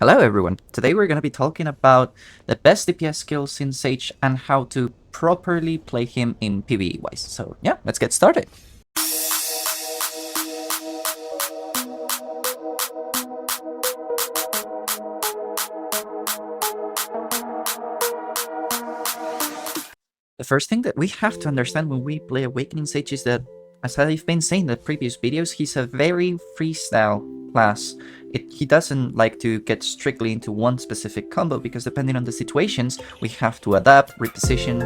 Hello everyone, today we're going to be talking about the best DPS skills in Sage and how to properly play him in PvE wise. So yeah, let's get started. The first thing that we have to understand when we play Awakening Sage is that, as I've been saying in the previous videos, he's a very freestyle class. He doesn't like to get strictly into one specific combo because depending on the situations, we have to adapt, reposition.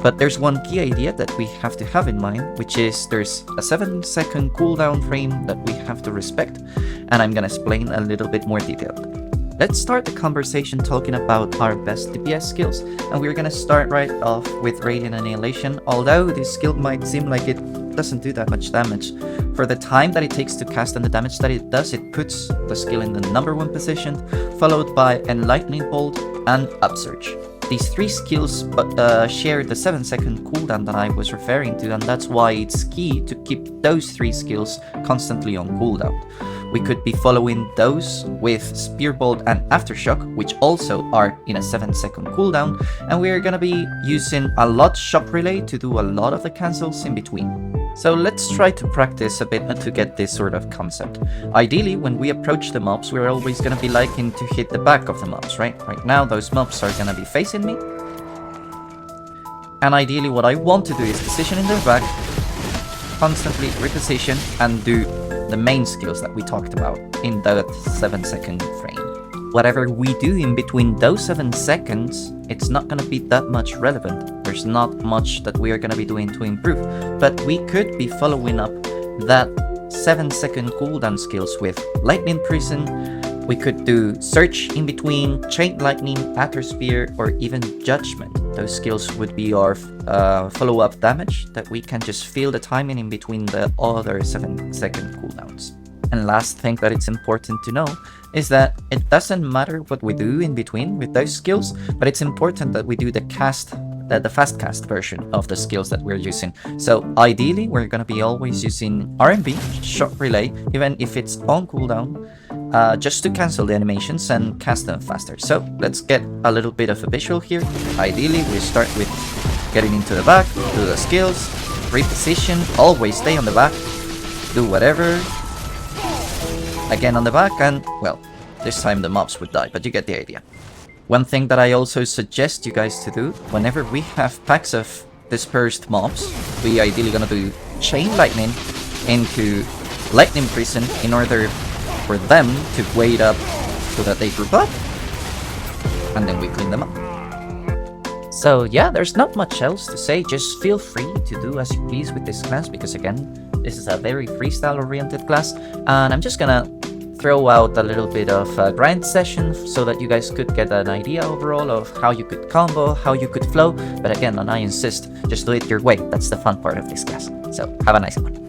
But there's one key idea that we have to have in mind, which is there's a 7-second cooldown frame that we have to respect, and I'm gonna explain a little bit more detailed. Let's start the conversation talking about our best DPS skills, and we're gonna start right off with Radiant Annihilation. Although this skill might seem like it doesn't do that much damage, for the time that it takes to cast and the damage that it does, it puts the skill in the #1 position, followed by Enlightening Bolt and Upsurge. These three skills share the 7-second cooldown that I was referring to, and that's why it's key to keep those three skills constantly on cooldown. We could be following those with Spear Bolt and Aftershock, which also are in a 7-second cooldown, and we're gonna be using a lot Shock Relay to do a lot of the cancels in between. So let's try to practice a bit to get this sort of concept. Ideally, when we approach the mobs, we're always gonna be liking to hit the back of the mobs, right? Right now, those mobs are gonna be facing me. And ideally, what I want to do is position in their back, constantly reposition, and do the main skills that we talked about in that 7-second frame. Whatever we do in between those 7 seconds, it's not going to be that much relevant. There's not much that we are going to be doing to improve, but we could be following up that 7-second cooldown skills with Lightning Prison. We could do Search in between, Chain Lightning, Aether Spear, or even Judgment. Those skills would be our follow-up damage that we can just feel the timing in between the other 7-second cooldowns. And last thing that it's important to know is that it doesn't matter what we do in between with those skills, but it's important that we do the fast cast version of the skills that we're using. So ideally, we're going to be always using RMB, Shock Relay, even if it's on cooldown, just to cancel the animations and cast them faster. So let's get a little bit of a visual here. Ideally, we start with getting into the back, do the skills, reposition, always stay on the back, do whatever, again on the back, and well, this time the mobs would die, but you get the idea. One thing that I also suggest you guys to do, whenever we have packs of dispersed mobs, we ideally gonna do Chain Lightning into Lightning Prison in order for them to wait up so that they group up, and then we clean them up. So yeah, there's not much else to say, just feel free to do as you please with this class, because again, this is a very freestyle oriented class, and I'm just gonna throw out a little bit of a grind session so that you guys could get an idea overall of how you could combo, how you could flow, but again, and I insist, just do it your way. That's the fun part of this class. So have a nice one.